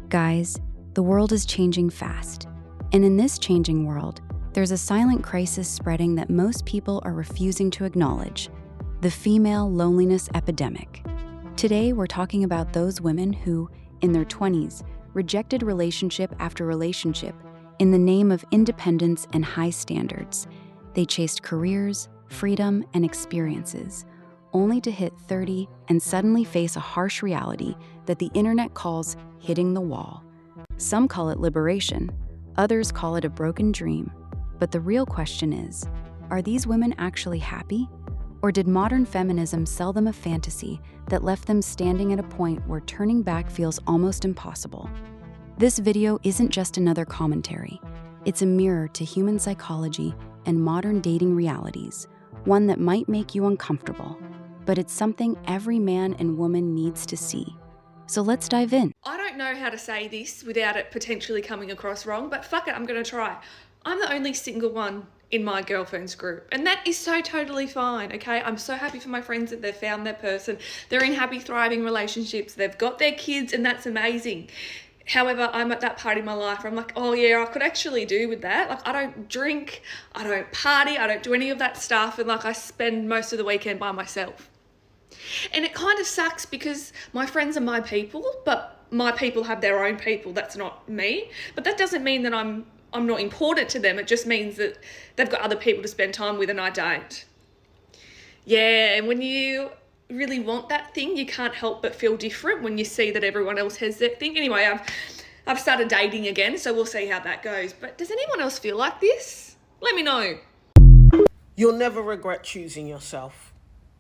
Guys, the world is changing fast. And in this changing world, there's a silent crisis spreading that most people are refusing to acknowledge: the female loneliness epidemic. Today, we're talking about those women who, in their 20s, rejected relationship after relationship in the name of independence and high standards. They chased careers, freedom, and experiences, only to hit 30 and suddenly face a harsh reality that the internet calls hitting the wall. Some call it liberation, others call it a broken dream. But the real question is, are these women actually happy? Or did modern feminism sell them a fantasy that left them standing at a point where turning back feels almost impossible? This video isn't just another commentary. It's a mirror to human psychology and modern dating realities, one that might make you uncomfortable, but it's something every man and woman needs to see. So let's dive in. I don't know how to say this without it potentially coming across wrong, but fuck it, I'm gonna try. I'm the only single one in my girlfriends group, and that is so totally fine, okay? I'm so happy for my friends that they've found their person. They're in happy, thriving relationships. They've got their kids, and that's amazing. However, I'm at that part in my life where I'm like, oh yeah, I could actually do with that. Like, I don't drink, I don't party, I don't do any of that stuff, and like I spend most of the weekend by myself. And it kind of sucks because my friends are my people, but my people have their own people. That's not me. But that doesn't mean that I'm not important to them. It just means that they've got other people to spend time with and I don't. Yeah, and when you really want that thing, you can't help but feel different when you see that everyone else has that thing. Anyway, I've started dating again, so we'll see how that goes. But does anyone else feel like this? Let me know. You'll never regret choosing yourself.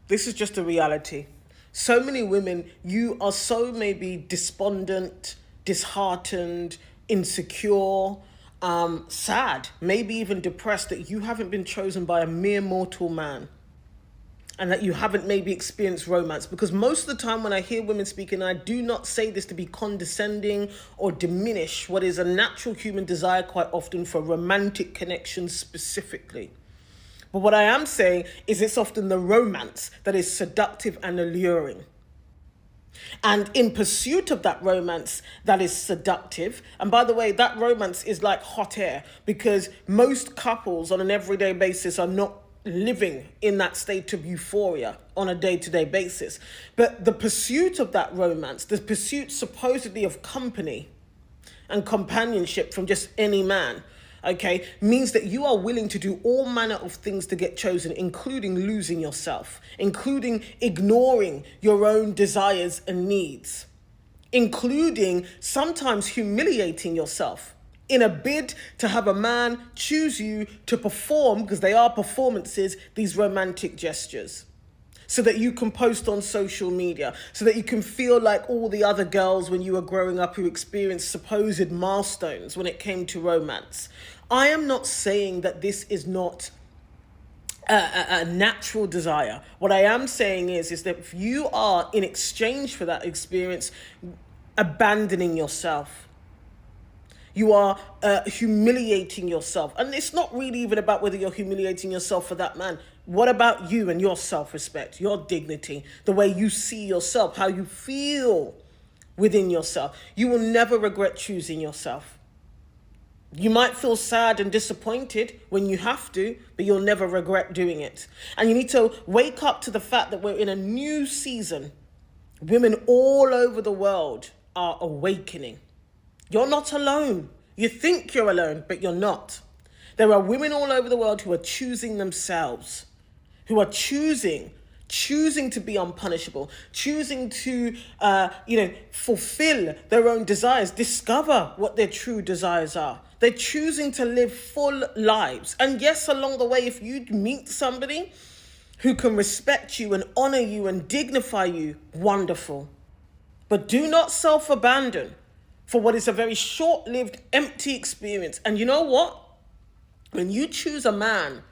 This is just a reality. So many women, you are so maybe despondent, disheartened, insecure, sad, maybe even depressed that you haven't been chosen by a mere mortal man and that you haven't maybe experienced romance. Because most of the time when I hear women speaking, I do not say this to be condescending or diminish what is a natural human desire quite often for romantic connections specifically. But what I am saying is it's often the romance that is seductive and alluring. And in pursuit of that romance that is seductive, and by the way, that romance is like hot air because most couples on an everyday basis are not living in that state of euphoria on a day-to-day basis. But the pursuit of that romance, the pursuit supposedly of company and companionship from just any man, okay, means that you are willing to do all manner of things to get chosen, including losing yourself, including ignoring your own desires and needs, including sometimes humiliating yourself in a bid to have a man choose you to perform, because they are performances, these romantic gestures, so that you can post on social media, so that you can feel like all the other girls when you were growing up who experienced supposed milestones when it came to romance. I am not saying that this is not a natural desire. What I am saying is that if you are, in exchange for that experience, abandoning yourself, you are humiliating yourself. And it's not really even about whether you're humiliating yourself for that man. What about you and your self-respect, your dignity, the way you see yourself, how you feel within yourself? You will never regret choosing yourself. You might feel sad and disappointed when you have to, but you'll never regret doing it. And you need to wake up to the fact that we're in a new season. Women all over the world are awakening. You're not alone. You think you're alone, but you're not. There are women all over the world who are choosing themselves, who are choosing to be unpunishable, choosing to, fulfill their own desires, discover what their true desires are. They're choosing to live full lives. And yes, along the way, if you meet somebody who can respect you and honor you and dignify you, wonderful. But do not self-abandon for what is a very short-lived, empty experience. And you know what? When you choose a man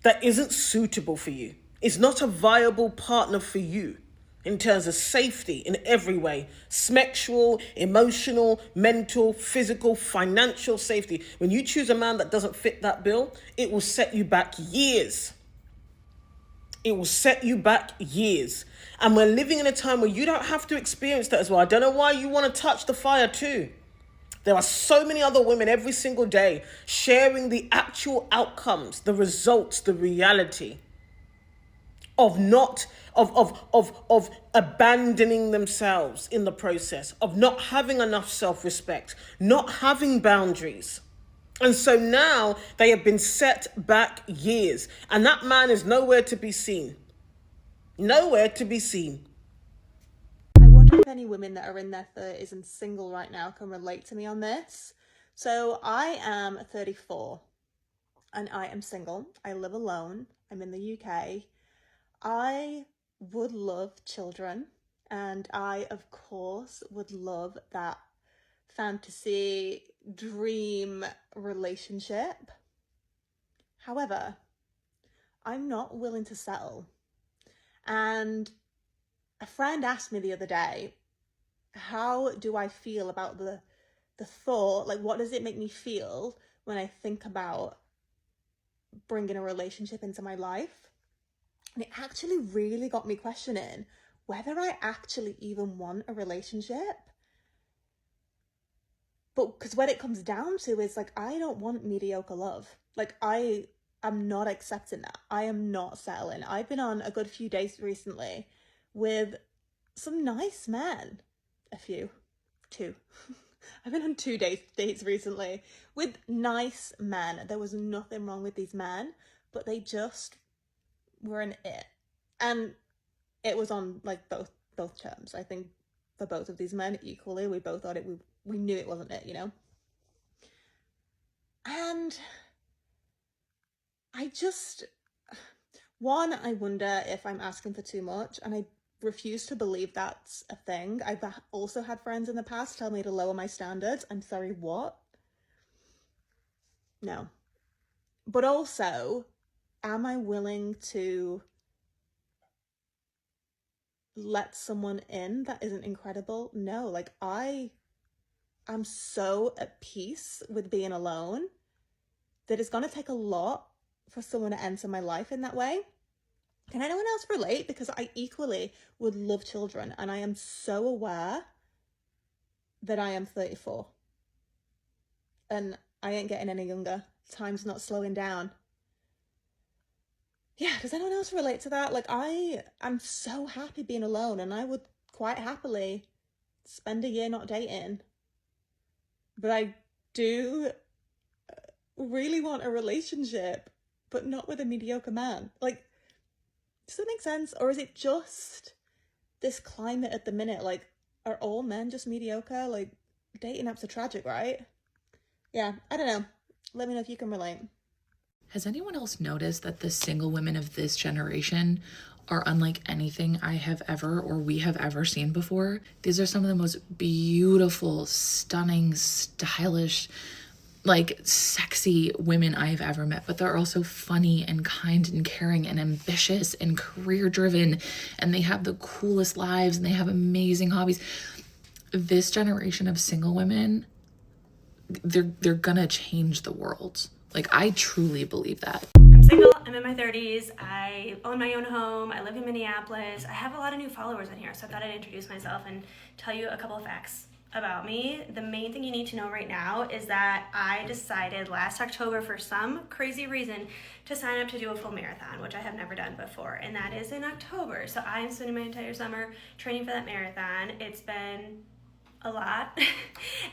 that isn't suitable for you, is not a viable partner for you in terms of safety in every way, sexual, emotional, mental, physical, financial safety. When you choose a man that doesn't fit that bill, it will set you back years. It will set you back years. And we're living in a time where you don't have to experience that as well. I don't know why you want to touch the fire too. There are so many other women every single day sharing the actual outcomes, the results, the reality of not of abandoning themselves in the process, of not having enough self-respect, not having boundaries. And so now they have been set back years, and that man is nowhere to be seen. Nowhere to be seen. I wonder if any women that are in their 30s and single right now can relate to me on this. So I am 34 and I am single. I live alone. I'm in the UK. I would love children, and I, of course, would love that fantasy dream relationship. However, I'm not willing to settle. And a friend asked me the other day, how do I feel about the thought, like what does it make me feel when I think about bringing a relationship into my life? And it actually really got me questioning whether I actually even want a relationship. But because what it comes down to is like, I don't want mediocre love. Like I'm not accepting that. I am not settling. I've been on a good few dates recently with some nice men. Two. I've been on 2 dates recently with nice men. There was nothing wrong with these men, but they just were an it. And it was on like both terms. I think for both of these men equally, we both thought we knew it wasn't it, you know? And I wonder if I'm asking for too much, and I refuse to believe that's a thing. I've also had friends in the past tell me to lower my standards. I'm sorry, what? No. But also, am I willing to let someone in that isn't incredible? No. Like I'm so at peace with being alone that it's going to take a lot for someone to enter my life in that way. Can anyone else relate? Because I equally would love children, and I am so aware that I am 34 and I ain't getting any younger. Time's not slowing down. Yeah, does anyone else relate to that? Like I'm so happy being alone, and I would quite happily spend a year not dating. But I do really want a relationship, but not with a mediocre man. Like, does that make sense? Or is it just this climate at the minute? Like, are all men just mediocre? Like, dating apps are tragic, right? Yeah, I don't know. Let me know if you can relate. Has anyone else noticed that the single women of this generation are unlike anything I have ever or we have ever seen before? These are some of the most beautiful, stunning, stylish, like sexy women I have ever met, but they're also funny and kind and caring and ambitious and career driven, and they have the coolest lives and they have amazing hobbies. This generation of single women, they're gonna change the world. Like, I truly believe that. I'm single, I'm in my 30s, I own my own home, I live in Minneapolis. I have a lot of new followers in here, so I thought I'd introduce myself and tell you a couple of facts about me. The main thing you need to know right now is that I decided last October, for some crazy reason, to sign up to do a full marathon, which I have never done before, and that is in October. So I'm spending my entire summer training for that marathon. It's been a lot.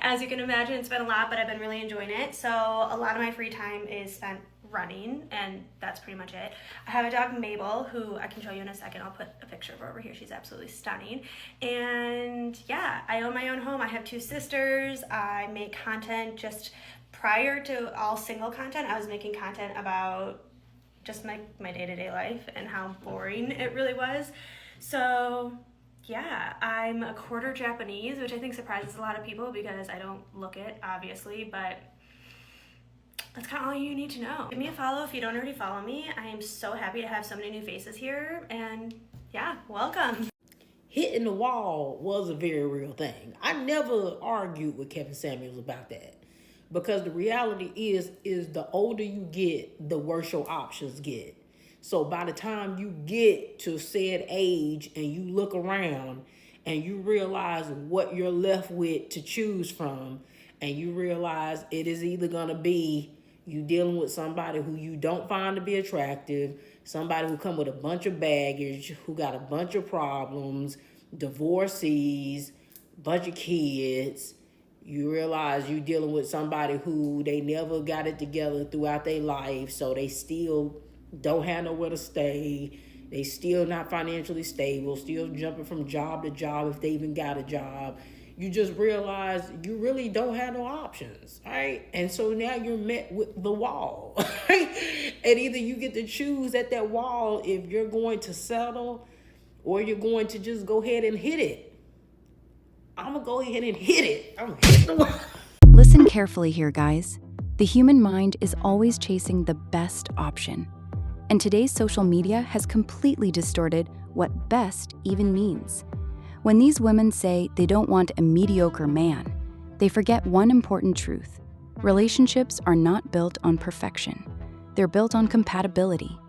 As you can imagine, it's been a lot, but I've been really enjoying it. So a lot of my free time is spent running, and that's pretty much it. I have a dog, Mabel, who I can show you in a second. I'll put a picture of her over here. She's absolutely stunning. And yeah, I own my own home. I have 2 sisters. I make content. Just prior to all single content, I was making content about just my day-to-day life and how boring it really was. So yeah, I'm a quarter Japanese, which I think surprises a lot of people because I don't look it, obviously, but that's kind of all you need to know. Give me a follow if you don't already follow me. I am so happy to have so many new faces here, and yeah, welcome. Hitting the wall was a very real thing. I never argued with Kevin Samuels about that, because the reality is the older you get, the worse your options get. So by the time you get to said age and you look around and you realize what you're left with to choose from, and you realize it is either gonna be you dealing with somebody who you don't find to be attractive, somebody who come with a bunch of baggage, who got a bunch of problems, divorcees, bunch of kids. You realize you're dealing with somebody who they never got it together throughout their life, so they still don't have nowhere to stay. They still not financially stable, still jumping from job to job if they even got a job. You just realize you really don't have no options, right? And so now you're met with the wall, right? And either you get to choose at that wall if you're going to settle or you're going to just go ahead and hit it. I'm gonna go ahead and hit it. I'm gonna hit the wall. Listen carefully here, guys. The human mind is always chasing the best option. And today's social media has completely distorted what best even means. When these women say they don't want a mediocre man, they forget one important truth. Relationships are not built on perfection. They're built on compatibility.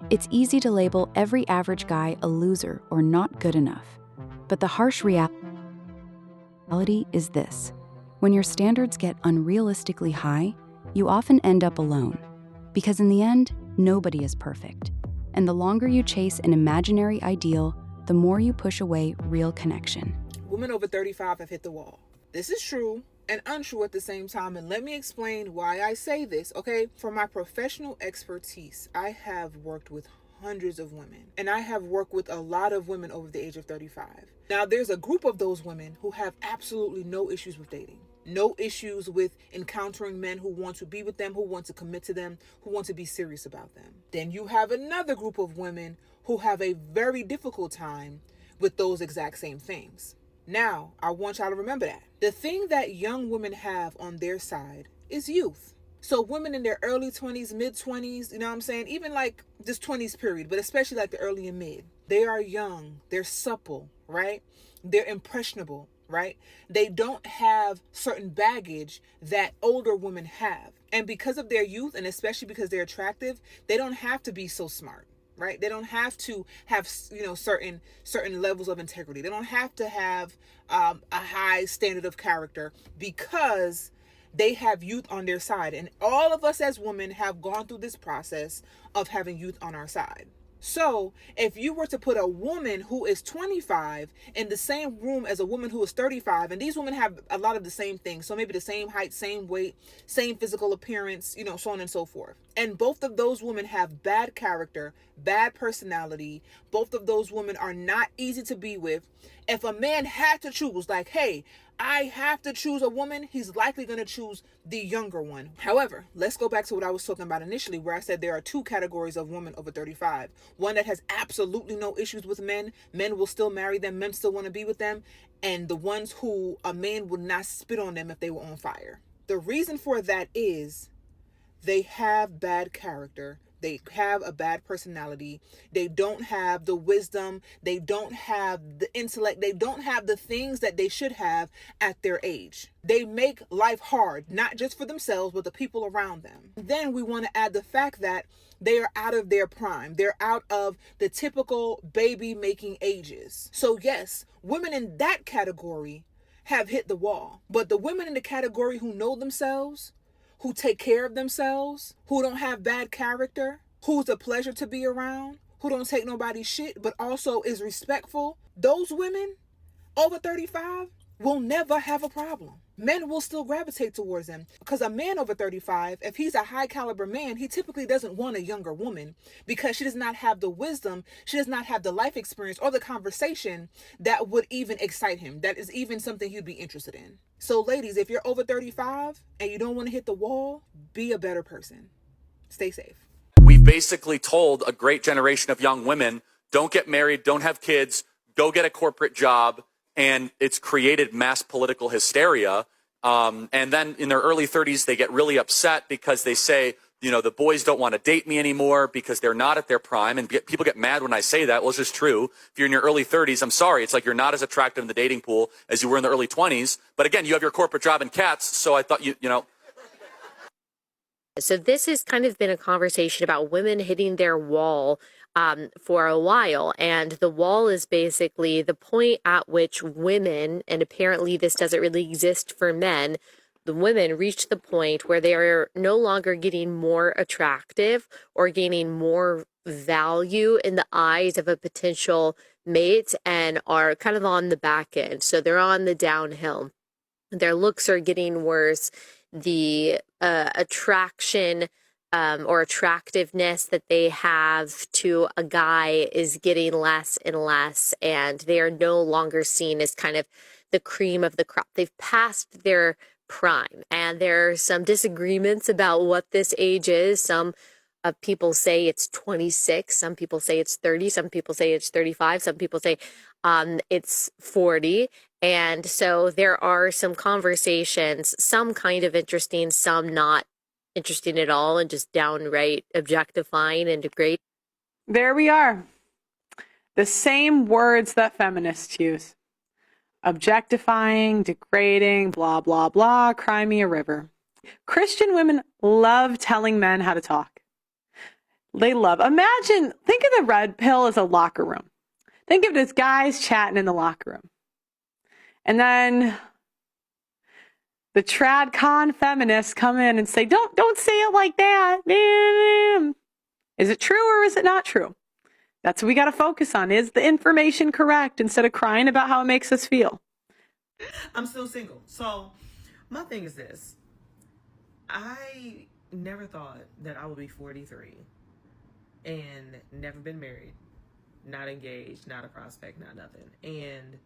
It's easy to label every average guy a loser or not good enough. But the harsh reality is this. When your standards get unrealistically high, you often end up alone. Because in the end, nobody is perfect. And the longer you chase an imaginary ideal, the more you push away real connection. Women over 35 have hit the wall. This is true and untrue at the same time, and let me explain why I say this, okay? For my professional expertise, I have worked with hundreds of women, and I have worked with a lot of women over the age of 35. Now, there's a group of those women who have absolutely no issues with dating. No issues with encountering men who want to be with them, who want to commit to them, who want to be serious about them. Then you have another group of women who have a very difficult time with those exact same things. Now, I want y'all to remember that. The thing that young women have on their side is youth. So women in their early 20s, mid 20s, you know what I'm saying? Even like this 20s period, but especially like the early and mid. They are young, they're supple, right? They're impressionable, right? They don't have certain baggage that older women have. And because of their youth, and especially because they're attractive, they don't have to be so smart, right? They don't have to have, certain levels of integrity. They don't have to have a high standard of character because they have youth on their side. And all of us as women have gone through this process of having youth on our side. So if you were to put a woman who is 25 in the same room as a woman who is 35, and these women have a lot of the same things, so maybe the same height, same weight, same physical appearance, so on and so forth. And both of those women have bad character, bad personality. Both of those women are not easy to be with. If a man had to choose, like, hey, I have to choose a woman, he's likely going to choose the younger one. However, let's go back to what I was talking about initially, where I said there are two categories of women over 35. One that has absolutely no issues with men. Men will still marry them. Men still want to be with them. And the ones who a man would not spit on them if they were on fire. The reason for that is they have bad character. They have a bad personality. They don't have the wisdom. They don't have the intellect. They don't have the things that they should have at their age. They make life hard, not just for themselves, but the people around them. Then we want to add the fact that they are out of their prime. They're out of the typical baby making ages. So yes, women in that category have hit the wall. But the women in the category who know themselves, who take care of themselves, who don't have bad character, who's a pleasure to be around, who don't take nobody's shit, but also is respectful, those women over 35 will never have a problem. Men will still gravitate towards them because a man over 35, if he's a high caliber man, he typically doesn't want a younger woman because she does not have the wisdom, she does not have the life experience or the conversation that would even excite him, that is even something he'd be interested in. So ladies, if you're over 35 and you don't want to hit the wall, be a better person. Stay safe. We've basically told a great generation of young women, don't get married, don't have kids, go get a corporate job. And it's created mass political hysteria. And then in their early 30s, they get really upset because they say, the boys don't want to date me anymore because they're not at their prime. And people get mad when I say that. Well, it's just true. If you're in your early 30s, I'm sorry. It's like you're not as attractive in the dating pool as you were in the early 20s. But again, you have your corporate job and cats. So I thought, So this has kind of been a conversation about women hitting their wall for a while. And the wall is basically the point at which women, and apparently this doesn't really exist for men, the women reach the point where they are no longer getting more attractive or gaining more value in the eyes of a potential mate and are kind of on the back end. So they're on the downhill. Their looks are getting worse. The attraction or attractiveness that they have to a guy is getting less and less, and they are no longer seen as kind of the cream of the crop. They've passed their prime, and there are some disagreements about what this age is. Some people say it's 26, some people say it's 30, some people say it's 35, some people say it's 40. And so there are some conversations, some kind of interesting, some not interesting at all, and just downright objectifying and degrading. There we are. The same words that feminists use. Objectifying, degrading, blah, blah, blah, cry me a river. Christian women love telling men how to talk. They love. Imagine, think of the red pill as a locker room. Think of it as guys chatting in the locker room. And then the trad con feminists come in and say, don't say it like that. Is it true or is it not true? That's what we got to focus on. Is the information correct instead of crying about how it makes us feel? I'm still single. So my thing is this. I never thought that I would be 43 and never been married, not engaged, not a prospect, not nothing. And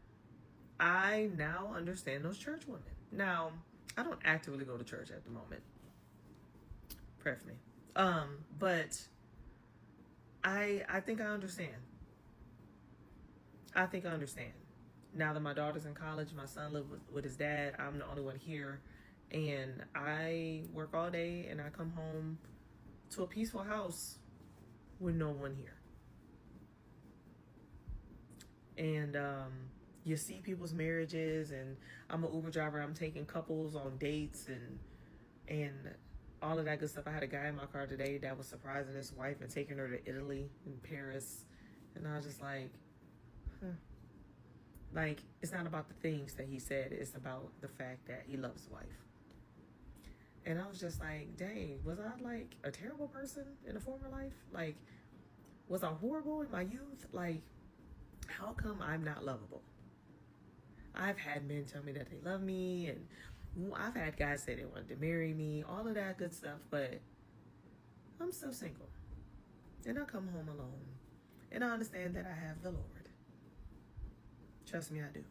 I now understand those church women. Now, I don't actively go to church at the moment. Pray for me. But I think I understand. I think I understand. Now that my daughter's in college, my son lives with his dad, I'm the only one here. And I work all day and I come home to a peaceful house with no one here. And you see people's marriages, and I'm an Uber driver. I'm taking couples on dates and all of that good stuff. I had a guy in my car today that was surprising his wife and taking her to Italy and Paris. And I was just like, Like, it's not about the things that he said. It's about the fact that he loves his wife. And I was just like, dang, was I like a terrible person in a former life? Like, was I horrible in my youth? Like, how come I'm not lovable? I've had men tell me that they love me, and I've had guys say they wanted to marry me, all of that good stuff, but I'm still single. And I come home alone. And I understand that I have the Lord. Trust me, I do.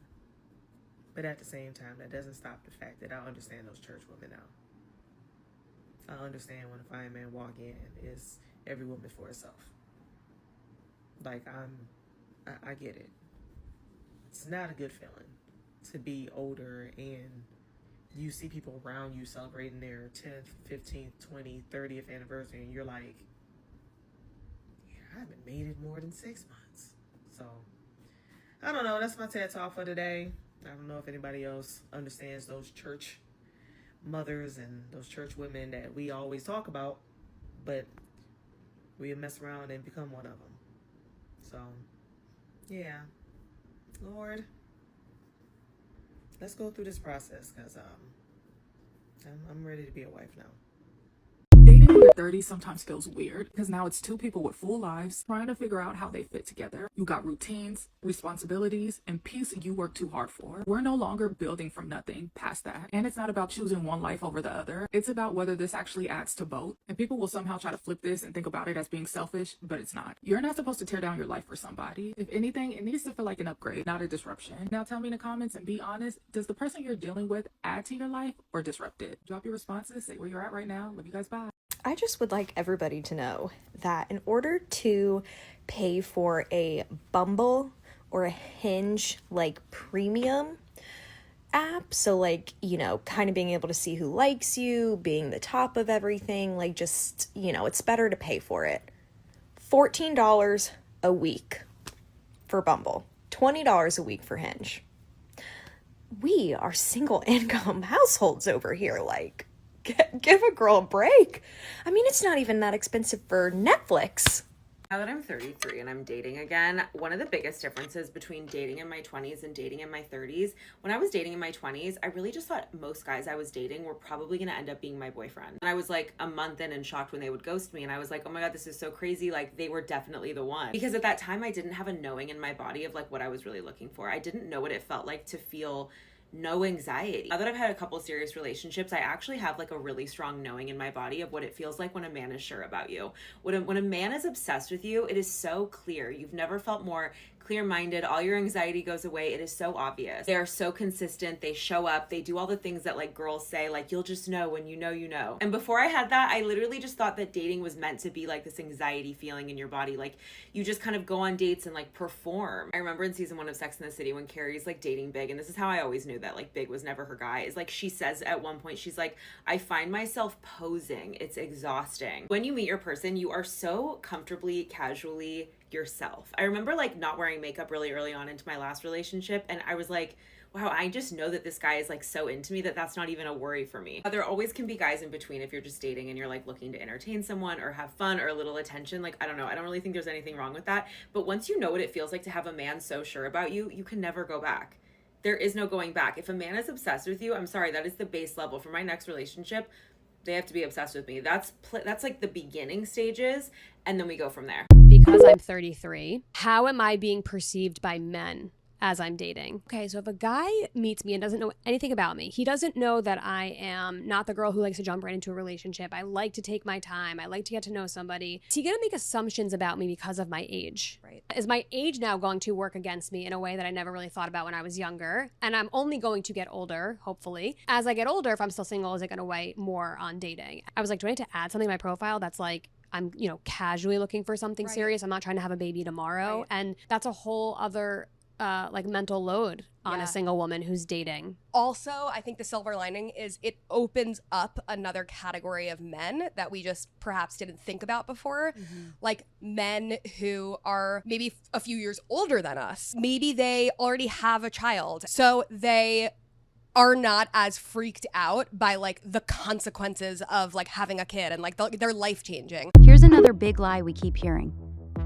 But at the same time, that doesn't stop the fact that I understand those church women now. I understand when a fine man walk in, is every woman for herself. Like, I get it. It's not a good feeling to be older and you see people around you celebrating their 10th, 15th, 20th, 30th anniversary, and you're like, yeah, I haven't made it more than 6 months. So, I don't know. That's my TED Talk for today. I don't know if anybody else understands those church mothers and those church women that we always talk about, but we mess around and become one of them. So, yeah. Lord, let's go through this process, because I'm ready to be a wife now. Dating in your 30s sometimes feels weird because now it's two people with full lives trying to figure out how they fit together. You got routines, responsibilities, and peace you work too hard for. We're no longer building from nothing past that. And it's not about choosing one life over the other. It's about whether this actually adds to both. And people will somehow try to flip this and think about it as being selfish, but it's not. You're not supposed to tear down your life for somebody. If anything, it needs to feel like an upgrade, not a disruption. Now tell me in the comments and be honest, does the person you're dealing with add to your life or disrupt it? Drop your responses, say where you're at right now. Love you guys, bye. I just would like everybody to know that in order to pay for a Bumble or a Hinge like premium app, so like, you know, kind of being able to see who likes you, being the top of everything, like just, you know, it's better to pay for it. $14 a week for Bumble, $20 a week for Hinge. We are single income households over here, like, Give a girl a break. I mean, it's not even that expensive for Netflix. Now that I'm 33 and I'm dating again, one of the biggest differences between dating in my 20s and dating in my 30s, when I was dating in my 20s, I really just thought most guys I was dating were probably going to end up being my boyfriend. And I was like a month in and shocked when they would ghost me. And I was like, oh my God, this is so crazy. Like, they were definitely the one. Because at that time, I didn't have a knowing in my body of like what I was really looking for. I didn't know what it felt like to feel no anxiety. Now that I've had a couple serious relationships, I actually have like a really strong knowing in my body of what it feels like when a man is sure about you. When a man is obsessed with you, it is so clear. You've never felt more clear-minded. All your anxiety goes away. It is so obvious. They are so consistent. They show up. They do all the things that like girls say, like, you'll just know when you know, you know. And before I had that, I literally just thought that dating was meant to be like this anxiety feeling in your body. Like, you just kind of go on dates and like perform. I remember in season 1 of Sex and the City when Carrie's like dating Big, and this is how I always knew that like Big was never her guy, is like she says at one point, she's like, I find myself posing. It's exhausting. When you meet your person, you are so comfortably, casually yourself. I remember like not wearing makeup really early on into my last relationship, and I was like, wow, I just know that this guy is like so into me that that's not even a worry for me. There always can be guys in between if you're just dating and you're like looking to entertain someone or have fun or a little attention. Like, I don't know, I don't really think there's anything wrong with that. But once you know what it feels like to have a man so sure about you, you can never go back. There is no going back. If a man is obsessed with you, I'm sorry, that is the base level. For my next relationship, they have to be obsessed with me. That's like the beginning stages, and then we go from there. Because I'm 33, how am I being perceived by men as I'm dating? Okay, so if a guy meets me and doesn't know anything about me, he doesn't know that I am not the girl who likes to jump right into a relationship. I like to take my time. I like to get to know somebody. Is he gonna make assumptions about me because of my age? Right. Is my age now going to work against me in a way that I never really thought about when I was younger? And I'm only going to get older, hopefully. As I get older, if I'm still single, is it gonna weigh more on dating? I was like, do I need to add something to my profile that's like, I'm, casually looking for something serious. I'm not trying to have a baby tomorrow. Right. And that's a whole other like mental load on a single woman who's dating. Also, I think the silver lining is it opens up another category of men that we just perhaps didn't think about before. Like men who are maybe a few years older than us. Maybe they already have a child, so they are not as freaked out by like the consequences of like having a kid and like they're life changing. Here's another big lie we keep hearing.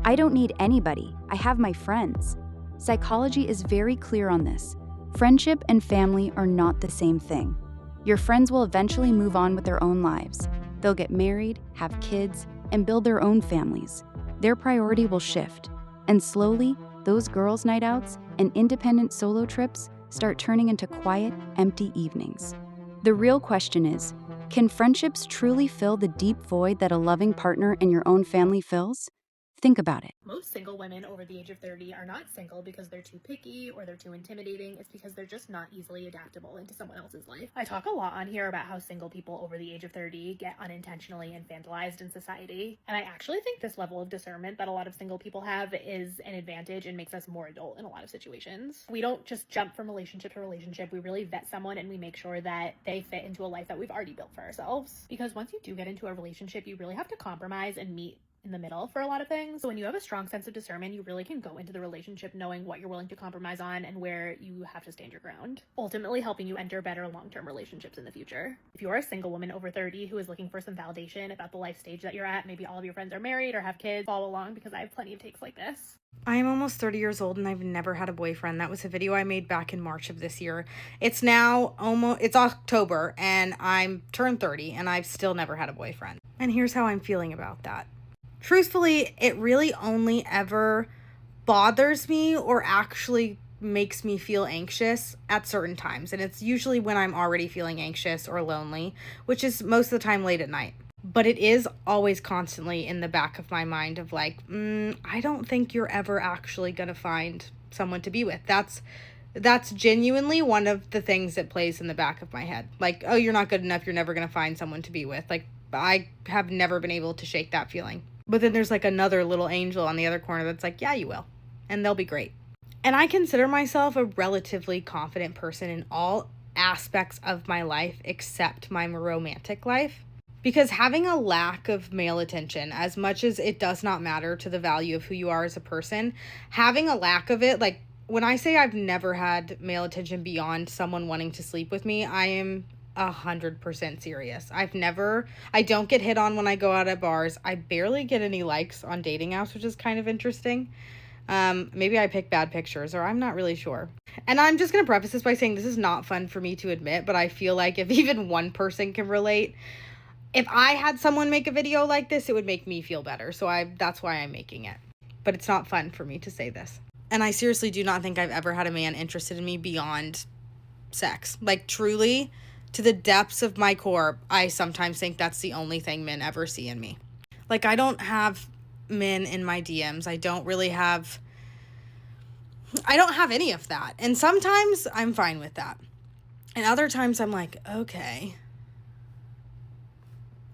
I don't need anybody. I have my friends. Psychology is very clear on this. Friendship and family are not the same thing. Your friends will eventually move on with their own lives. They'll get married, have kids, and build their own families. Their priority will shift. And slowly, those girls' night outs and independent solo trips start turning into quiet, empty evenings. The real question is, can friendships truly fill the deep void that a loving partner and your own family fills? Think about it. Most single women over the age of 30 are not single because they're too picky or they're too intimidating. It's because they're just not easily adaptable into someone else's life. I talk a lot on here about how single people over the age of 30 get unintentionally infantilized in society. And I actually think this level of discernment that a lot of single people have is an advantage and makes us more adult in a lot of situations. We don't just jump from relationship to relationship. We really vet someone and we make sure that they fit into a life that we've already built for ourselves. Because once you do get into a relationship, you really have to compromise and meet in the middle for a lot of things. So when you have a strong sense of discernment, you really can go into the relationship knowing what you're willing to compromise on and where you have to stand your ground, ultimately helping you enter better long-term relationships in the future. If you are a single woman over 30 who is looking for some validation about the life stage that you're at, maybe all of your friends are married or have kids, follow along because I have plenty of takes like this. I am almost 30 years old and I've never had a boyfriend. That was a video I made back in March of this year. It's now it's October and I'm turned 30 and I've still never had a boyfriend. And here's how I'm feeling about that. Truthfully, it really only ever bothers me or actually makes me feel anxious at certain times. And it's usually when I'm already feeling anxious or lonely, which is most of the time late at night. But it is always constantly in the back of my mind of like, I don't think you're ever actually going to find someone to be with. That's genuinely one of the things that plays in the back of my head. Like, oh, you're not good enough. You're never going to find someone to be with. Like, I have never been able to shake that feeling. But then there's like another little angel on the other corner that's like, yeah, you will. And they'll be great. And I consider myself a relatively confident person in all aspects of my life except my romantic life. Because having a lack of male attention, as much as it does not matter to the value of who you are as a person, having a lack of it, like when I say I've never had male attention beyond someone wanting to sleep with me, I am 100% serious. I don't get hit on when I go out at bars. I barely get any likes on dating apps, which is kind of interesting. Maybe I pick bad pictures, or I'm not really sure. And I'm just going to preface this by saying this is not fun for me to admit, but I feel like if even one person can relate, if I had someone make a video like this, it would make me feel better. So that's why I'm making it. But it's not fun for me to say this. And I seriously do not think I've ever had a man interested in me beyond sex. Like, truly, to the depths of my core, I sometimes think that's the only thing men ever see in me. Like, I don't have men in my DMs. I don't have any of that. And sometimes I'm fine with that. And other times I'm like, okay.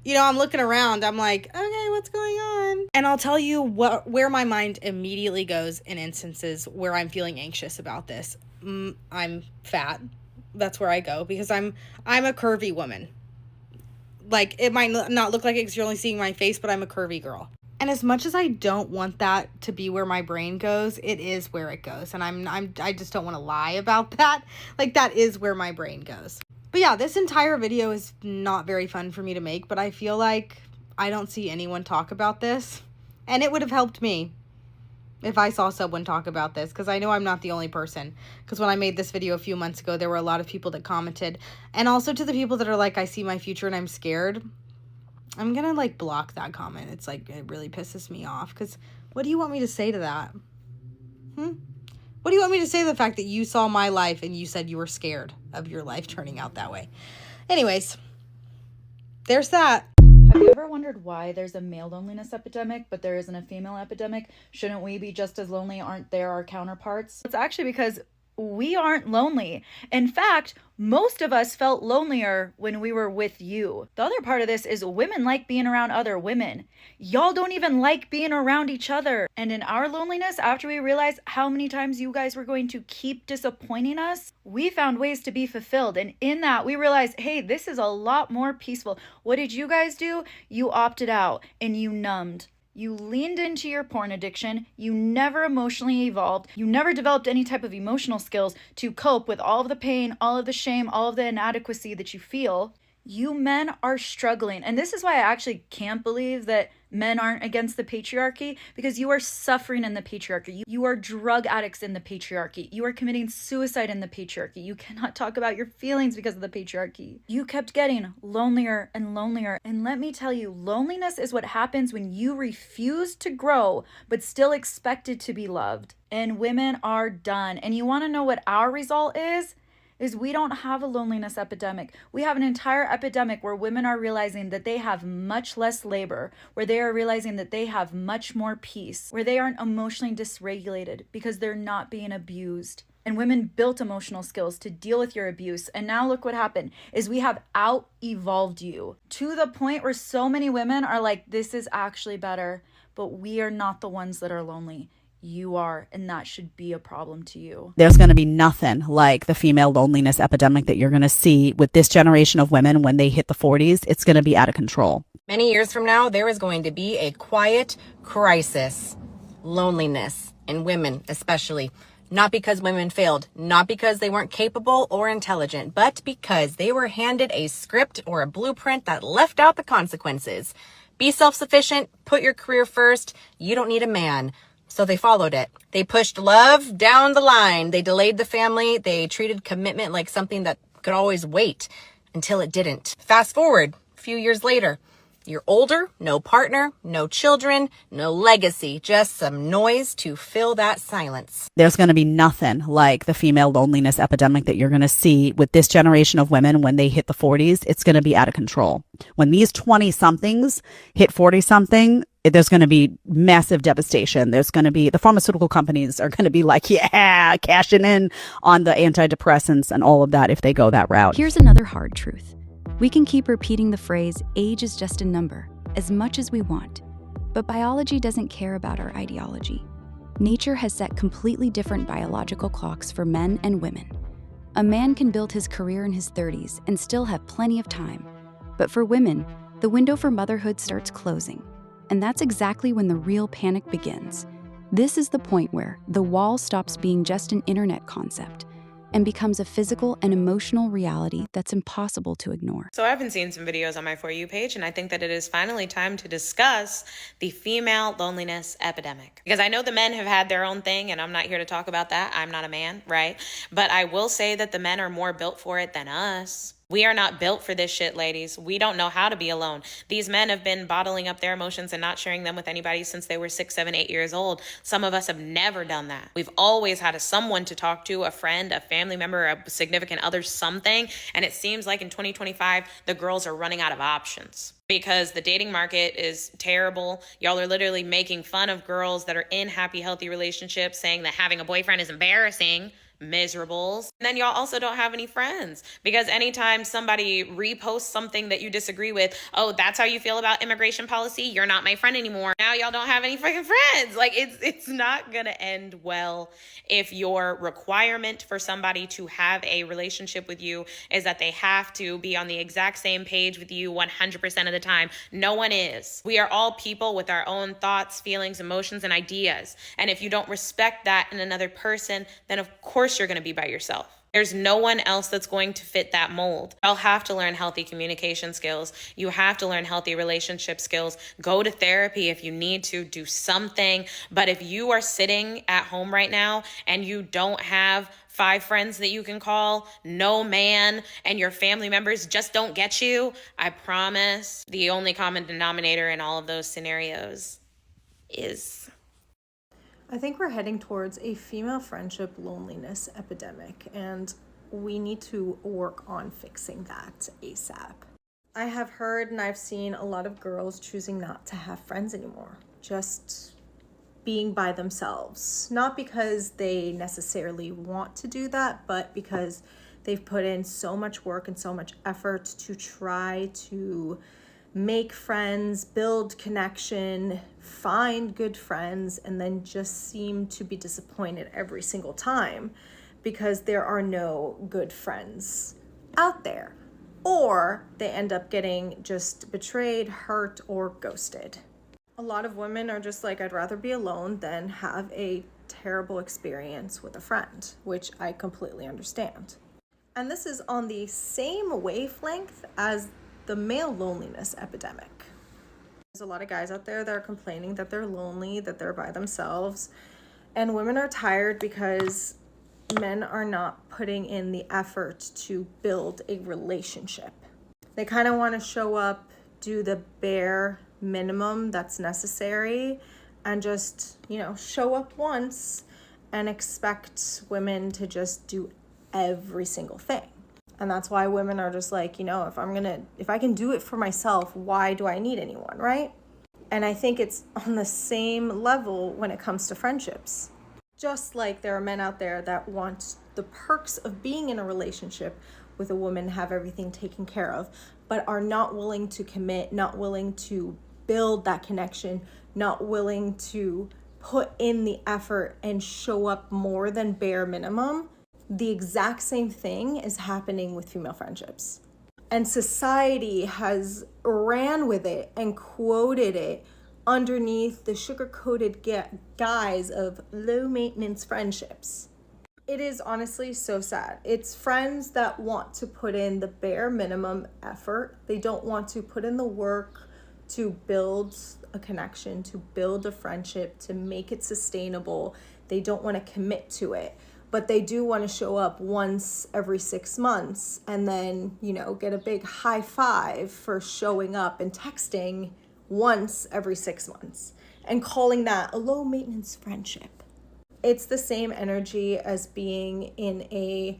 You know, I'm looking around. I'm like, okay, what's going on? And I'll tell you where my mind immediately goes in instances where I'm feeling anxious about this. I'm fat. That's where I go, because I'm a curvy woman. Like, it might not look like it because you're only seeing my face, but I'm a curvy girl. And as much as I don't want that to be where my brain goes, it is where it goes. And I just don't want to lie about that. Like, that is where my brain goes. But yeah, this entire video is not very fun for me to make, but I feel like I don't see anyone talk about this. And it would have helped me if I saw someone talk about this, because I know I'm not the only person. Because when I made this video a few months ago, there were a lot of people that commented. And also to the people that are like, I see my future and I'm scared, I'm gonna like block that comment. It's like, it really pisses me off, because what do you want me to say to that? What do you want me to say to the fact that you saw my life and you said you were scared of your life turning out that way? Anyways, there's that. Have you ever wondered why there's a male loneliness epidemic, but there isn't a female epidemic? Shouldn't we be just as lonely? Aren't there our counterparts? It's actually because we aren't lonely. In fact, most of us felt lonelier when we were with you. The other part of this is women like being around other women. Y'all don't even like being around each other. And in our loneliness, after we realized how many times you guys were going to keep disappointing us, we found ways to be fulfilled. And in that, we realized, hey, this is a lot more peaceful. What did you guys do? You opted out and you numbed. You leaned into your porn addiction. You never emotionally evolved. You never developed any type of emotional skills to cope with all of the pain, all of the shame, all of the inadequacy that you feel. You men are struggling. And this is why I actually can't believe that men aren't against the patriarchy, because you are suffering in the patriarchy. You are drug addicts in the patriarchy. You are committing suicide in the patriarchy. You cannot talk about your feelings because of the patriarchy. You kept getting lonelier and lonelier. And let me tell you, loneliness is what happens when you refuse to grow, but still expected to be loved. And women are done. And you want to know what our result is we don't have a loneliness epidemic. We have an entire epidemic where women are realizing that they have much less labor, where they are realizing that they have much more peace, where they aren't emotionally dysregulated because they're not being abused. And women built emotional skills to deal with your abuse. And now look what happened is we have out-evolved you to the point where so many women are like, this is actually better, but we are not the ones that are lonely. You are, and that should be a problem to you. There's going to be nothing like the female loneliness epidemic that you're going to see with this generation of women when they hit the 40s. It's going to be out of control. Many years from now, there is going to be a quiet crisis, loneliness in women especially. Not because women failed, not because they weren't capable or intelligent, but because they were handed a script or a blueprint that left out the consequences. Be self-sufficient, put your career first, you don't need a man. So they followed it. They pushed love down the line. They delayed the family. They treated commitment like something that could always wait until it didn't. Fast forward a few years later. You're older, no partner, no children, no legacy, just some noise to fill that silence. There's going to be nothing like the female loneliness epidemic that you're going to see with this generation of women when they hit the 40s. It's going to be out of control. When these 20-somethings hit 40-something, there's going to be massive devastation. There's going to be, the pharmaceutical companies are going to be like, yeah, cashing in on the antidepressants and all of that if they go that route. Here's another hard truth. We can keep repeating the phrase, age is just a number, as much as we want. But biology doesn't care about our ideology. Nature has set completely different biological clocks for men and women. A man can build his career in his 30s and still have plenty of time. But for women, the window for motherhood starts closing. And that's exactly when the real panic begins. This is the point where the wall stops being just an internet concept. and becomes a physical and emotional reality that's impossible to ignore. So I've been seeing some videos on my For You page, and I think that it is finally time to discuss the female loneliness epidemic. Because I know the men have had their own thing, and I'm not here to talk about that. I'm not a man, right? But I will say that the men are more built for it than us. We are not built for this shit, ladies. We don't know how to be alone. These men have been bottling up their emotions and not sharing them with anybody since they were 6, 7, 8 years old. Some of us have never done that. We've always had someone to talk to, a friend, a family member, a significant other, something. And it seems like in 2025, the girls are running out of options because the dating market is terrible. Y'all are literally making fun of girls that are in happy, healthy relationships, saying that having a boyfriend is embarrassing. Miserables. And then y'all also don't have any friends, because anytime somebody reposts something that you disagree with, oh, that's how you feel about immigration policy, you're not my friend anymore. Now y'all don't have any freaking friends. Like, it's not gonna end well if your requirement for somebody to have a relationship with you is that they have to be on the exact same page with you 100% of the time. No one is. We are all people with our own thoughts, feelings, emotions, and ideas. And if you don't respect that in another person, then of course you're going to be by yourself. There's no one else that's going to fit that mold. Y'all have to learn healthy communication skills. You have to learn healthy relationship skills. Go to therapy if you need to, do something. But if you are sitting at home right now and you don't have 5 friends that you can call, no man, and your family members just don't get you, I promise the only common denominator in all of those scenarios is... I think we're heading towards a female friendship loneliness epidemic, and we need to work on fixing that ASAP. I have heard and I've seen a lot of girls choosing not to have friends anymore, just being by themselves. Not because they necessarily want to do that, but because they've put in so much work and so much effort to try to make friends, build connection, find good friends, and then just seem to be disappointed every single time because there are no good friends out there. Or they end up getting just betrayed, hurt, or ghosted. A lot of women are just like, I'd rather be alone than have a terrible experience with a friend, which I completely understand. And this is on the same wavelength as the male loneliness epidemic. There's a lot of guys out there that are complaining that they're lonely, that they're by themselves, and women are tired because men are not putting in the effort to build a relationship. They kind of want to show up, do the bare minimum that's necessary, and just, show up once and expect women to just do every single thing. And that's why women are just like, if I can do it for myself, why do I need anyone, right? And I think it's on the same level when it comes to friendships. Just like there are men out there that want the perks of being in a relationship with a woman, have everything taken care of, but are not willing to commit, not willing to build that connection, not willing to put in the effort and show up more than bare minimum. The exact same thing is happening with female friendships. And society has ran with it and quoted it underneath the sugar-coated guise of low-maintenance friendships. It is honestly so sad. It's friends that want to put in the bare minimum effort. They don't want to put in the work to build a connection, to build a friendship, to make it sustainable. They don't want to commit to it. But they do want to show up once every 6 months and then, get a big high five for showing up and texting once every 6 months and calling that a low maintenance friendship. It's the same energy as being in a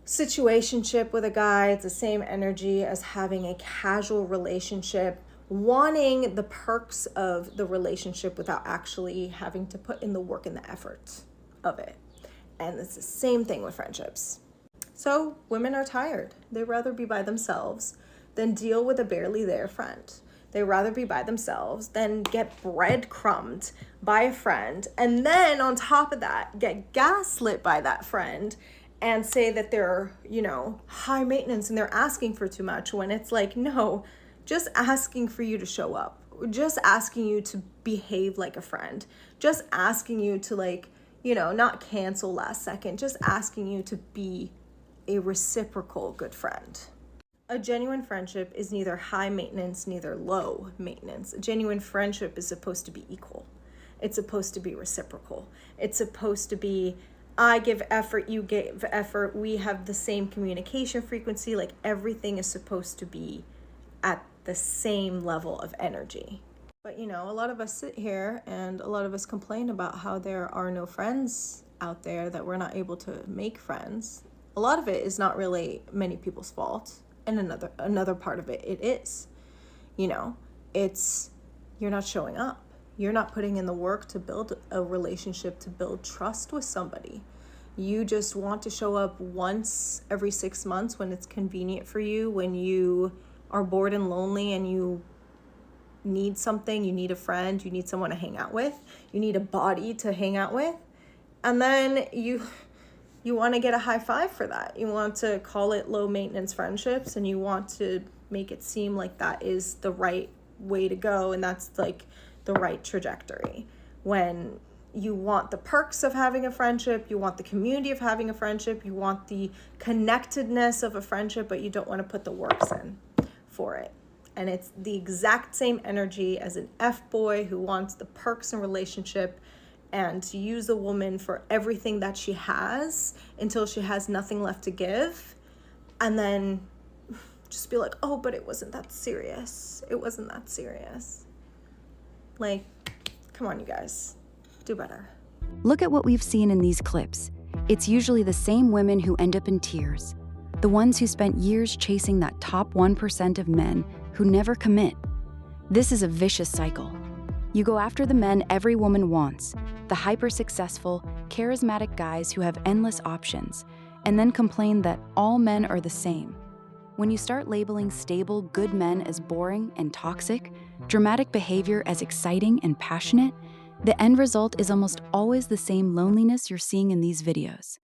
situationship with a guy. It's the same energy as having a casual relationship, wanting the perks of the relationship without actually having to put in the work and the effort of it. And it's the same thing with friendships. So women are tired. They'd rather be by themselves than deal with a barely there friend. They'd rather be by themselves than get breadcrumbed by a friend. And then on top of that, get gaslit by that friend and say that they're, high maintenance and they're asking for too much, when it's like, no, just asking for you to show up. Just asking you to behave like a friend. Just asking you to not cancel last second, just asking you to be a reciprocal good friend. A genuine friendship is neither high maintenance, neither low maintenance. A genuine friendship is supposed to be equal. It's supposed to be reciprocal. It's supposed to be, I give effort, you give effort, we have the same communication frequency. Like, everything is supposed to be at the same level of energy. But a lot of us sit here and a lot of us complain about how there are no friends out there, that we're not able to make friends. A lot of it is not really many people's fault. And another part of it is, it's you're not showing up. You're not putting in the work to build a relationship, to build trust with somebody. You just want to show up once every 6 months when it's convenient for you, when you are bored and lonely and you need something, you need a friend, you need someone to hang out with, you need a body to hang out with. And then you want to get a high five for that. You want to call it low maintenance friendships, and you want to make it seem like that is the right way to go, and that's like the right trajectory. When you want the perks of having a friendship, you want the community of having a friendship, you want the connectedness of a friendship, but you don't want to put the works in for it. And it's the exact same energy as an F-boy who wants the perks in relationship and to use a woman for everything that she has until she has nothing left to give, and then just be like, oh, but it wasn't that serious. It wasn't that serious. Like, come on, you guys. Do better. Look at what we've seen in these clips. It's usually the same women who end up in tears, the ones who spent years chasing that top 1% of men who never commit. This is a vicious cycle. You go after the men every woman wants, the hyper-successful, charismatic guys who have endless options, and then complain that all men are the same. When you start labeling stable, good men as boring and toxic, dramatic behavior as exciting and passionate, the end result is almost always the same loneliness you're seeing in these videos.